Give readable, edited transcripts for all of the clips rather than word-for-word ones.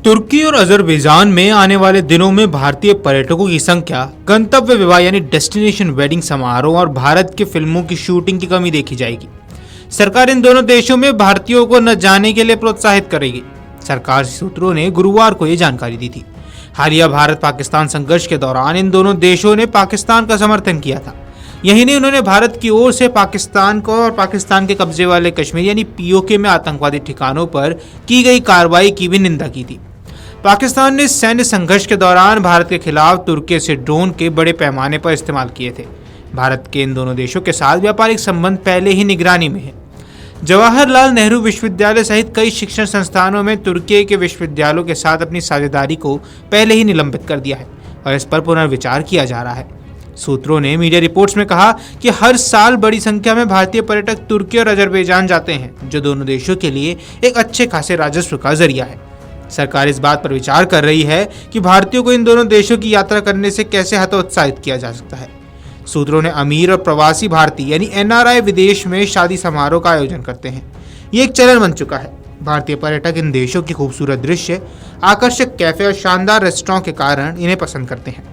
तुर्की और अजरबैजान में आने वाले दिनों में भारतीय पर्यटकों की संख्या, गंतव्य विवाह यानी डेस्टिनेशन वेडिंग समारोह और भारत के फिल्मों की शूटिंग की कमी देखी जाएगी। सरकार इन दोनों देशों में भारतीयों को न जाने के लिए प्रोत्साहित करेगी। सरकार सूत्रों ने गुरुवार को ये जानकारी दी थी। हालिया भारत पाकिस्तान संघर्ष के दौरान इन दोनों देशों ने पाकिस्तान का समर्थन किया था। यही नहीं, उन्होंने भारत की ओर से पाकिस्तान को और पाकिस्तान के कब्जे वाले कश्मीर यानी पीओके में आतंकवादी ठिकानों पर की गई कार्रवाई की भी निंदा की थी। पाकिस्तान ने सैन्य संघर्ष के दौरान भारत के खिलाफ तुर्की से ड्रोन के बड़े पैमाने पर इस्तेमाल किए थे। भारत के इन दोनों देशों के साथ व्यापारिक संबंध पहले ही निगरानी में है। जवाहरलाल नेहरू विश्वविद्यालय सहित कई शिक्षण संस्थानों में तुर्की के विश्वविद्यालयों के साथ अपनी साझेदारी को पहले ही निलंबित कर दिया है और इस पर पुनर्विचार किया जा रहा है। सूत्रों ने मीडिया रिपोर्ट्स में कहा कि हर साल बड़ी संख्या में भारतीय पर्यटक तुर्की और अजरबैजान जाते हैं, जो दोनों देशों के लिए एक अच्छे खासे राजस्व का जरिया है। सरकार इस बात पर विचार कर रही है कि भारतीयों को इन दोनों देशों की यात्रा करने से कैसे हतोत्साहित किया जा सकता है। सूत्रों ने अमीर और प्रवासी भारतीय यानी एनआरआई विदेश में शादी समारोह का आयोजन करते हैं। ये एक चलन बन चुका है। भारतीय पर्यटक इन देशों की खूबसूरत दृश्य, आकर्षक कैफे और शानदार रेस्टोरेंट के कारण इन्हें पसंद करते हैं।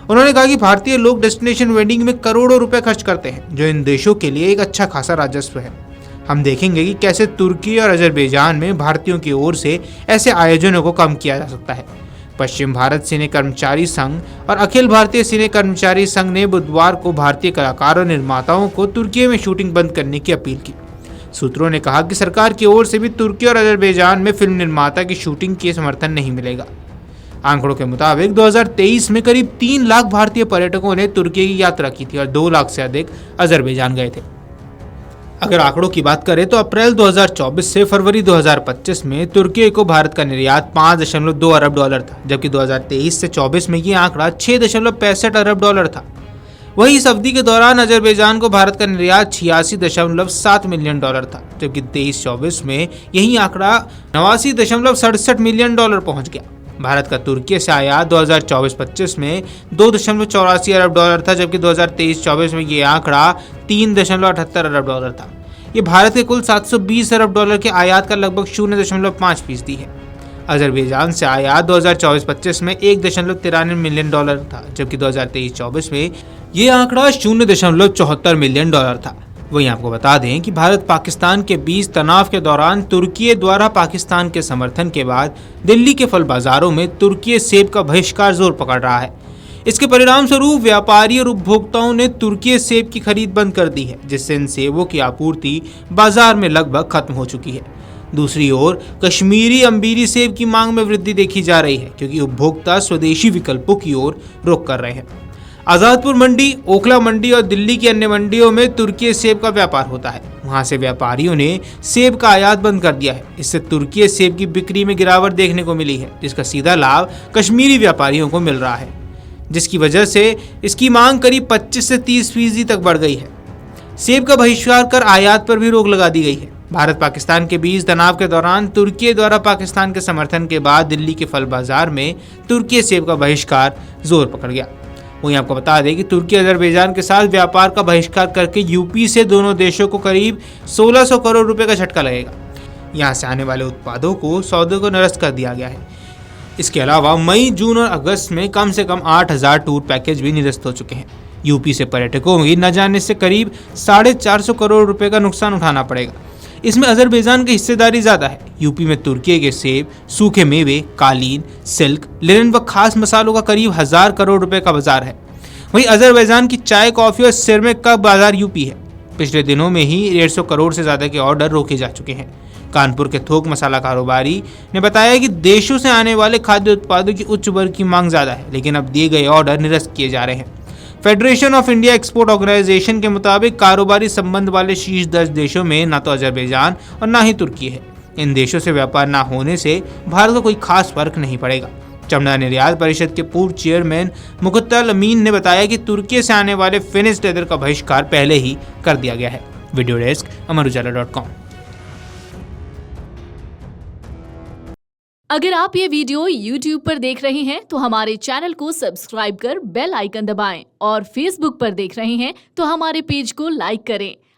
उन्होंने कहा कि भारतीय लोग डेस्टिनेशन वेडिंग में करोड़ों रुपए खर्च करते हैं, जो इन देशों के लिए एक अच्छा खासा राजस्व है। हम देखेंगे कि कैसे तुर्की और अजरबैजान में भारतीयों की ओर से ऐसे आयोजनों को कम किया जा सकता है। पश्चिम भारत सिने कर्मचारी संघ और अखिल भारतीय सिने कर्मचारी संघ ने बुधवार को भारतीय कलाकारों और निर्माताओं को तुर्की में शूटिंग बंद करने की अपील की। सूत्रों ने कहा कि सरकार की ओर से भी तुर्की और अजरबैजान में फिल्म निर्माता की शूटिंग के समर्थन नहीं मिलेगा। आंकड़ों के मुताबिक 2023 में करीब 3 लाख भारतीय पर्यटकों ने तुर्की की यात्रा की थी और 2 लाख से अधिक अजरबैजान गए थे। अगर आंकड़ों की बात करें तो अप्रैल 2024 से फरवरी 2025 में तुर्की को भारत का निर्यात 5.2 अरब डॉलर था, जबकि 2023 से 24 में ये आंकड़ा 6.65 अरब डॉलर था। वहीं इस अवधि के दौरान अजरबैजान को भारत का निर्यात 86.7 मिलियन डॉलर था, जबकि 23-24 में यही आंकड़ा 89.67 मिलियन डॉलर पहुंच गया। भारत का तुर्की से आयात 2024-25 में 2.84 अरब डॉलर था, जबकि 2023-24 में ये आंकड़ा 3.78 अरब डॉलर था। ये भारत के कुल 720 अरब डॉलर के आयात का लगभग 0.5% है। अजरबैजान से आयात 2024-25 में 1.93 मिलियन डॉलर था, जबकि 2023-24 में ये आंकड़ा 0.74 मिलियन डॉलर था। वहीं आपको बता दें कि भारत पाकिस्तान के बीच तनाव के दौरान तुर्की द्वारा पाकिस्तान के समर्थन के बाद दिल्ली के फल बाजारों में तुर्की सेब का बहिष्कार जोर पकड़ रहा है। इसके परिणाम स्वरूप व्यापारी और उपभोक्ताओं ने तुर्की सेब की खरीद बंद कर दी है, जिससे इन सेबों की आपूर्ति बाजार में लगभग खत्म हो चुकी है। दूसरी ओर कश्मीरी अम्बीरी सेब की मांग में वृद्धि देखी जा रही है, क्योंकि उपभोक्ता स्वदेशी विकल्पों की ओर रुख कर रहे हैं। आज़ादपुर मंडी, ओखला मंडी और दिल्ली की अन्य मंडियों में तुर्की सेब का व्यापार होता है। वहां से व्यापारियों ने सेब का आयात बंद कर दिया है। इससे तुर्की सेब की बिक्री में गिरावट देखने को मिली है, जिसका सीधा लाभ कश्मीरी व्यापारियों को मिल रहा है, जिसकी वजह से इसकी मांग करीब 25 से 30% तक बढ़ गई है। सेब का बहिष्कार कर आयात पर भी रोक लगा दी गई है। भारत पाकिस्तान के बीच तनाव के दौरान तुर्की द्वारा पाकिस्तान के समर्थन के बाद दिल्ली के फल बाजार में तुर्की सेब का बहिष्कार जोर पकड़ गया। वहीं आपको बता दें कि तुर्की अजरबैजान के साथ व्यापार का बहिष्कार करके यूपी से दोनों देशों को करीब 1600 करोड़ रुपए का झटका लगेगा। यहां से आने वाले उत्पादों को सौदे को निरस्त कर दिया गया है। इसके अलावा मई, जून और अगस्त में कम से कम 8000 टूर पैकेज भी निरस्त हो चुके हैं। यूपी से पर्यटकों की न जाने से करीब 450 करोड़ रुपए का नुकसान उठाना पड़ेगा। इसमें अजरबैजान की हिस्सेदारी ज्यादा है। यूपी में तुर्की के सेब, सूखे मेवे, कालीन, सिल्क, लिनन व खास मसालों का करीब 1000 करोड़ रुपए का बाजार है। वहीं अजरबैजान की चाय, कॉफी और सिरमिक का बाजार यूपी है। पिछले दिनों में ही 150 करोड़ से ज्यादा के ऑर्डर रोके जा चुके हैं। कानपुर के थोक मसाला कारोबारी ने बताया कि देशों से आने वाले खाद्य उत्पादों की उच्च वर्ग की मांग ज्यादा है, लेकिन अब दिए गए ऑर्डर निरस्त किए जा रहे हैं। Federation of India export organisation के मुताबिक कारोबारी संबंध वाले शीर्ष 10 देशों में न तो अजरबैजान और न ही तुर्की है। इन देशों से व्यापार न होने से भारत को कोई खास फर्क नहीं पड़ेगा। चमड़ा निर्यात परिषद के पूर्व चेयरमैन मुकत्तल अमीन ने बताया कि तुर्की से आने वाले फिनिश लेदर का बहिष्कार पहले ही कर दिया गया है। Video desk amarujala.com। अगर आप ये वीडियो YouTube पर देख रहे हैं तो हमारे चैनल को सब्सक्राइब कर बेल आइकन दबाएं और Facebook पर देख रहे हैं तो हमारे पेज को लाइक करें।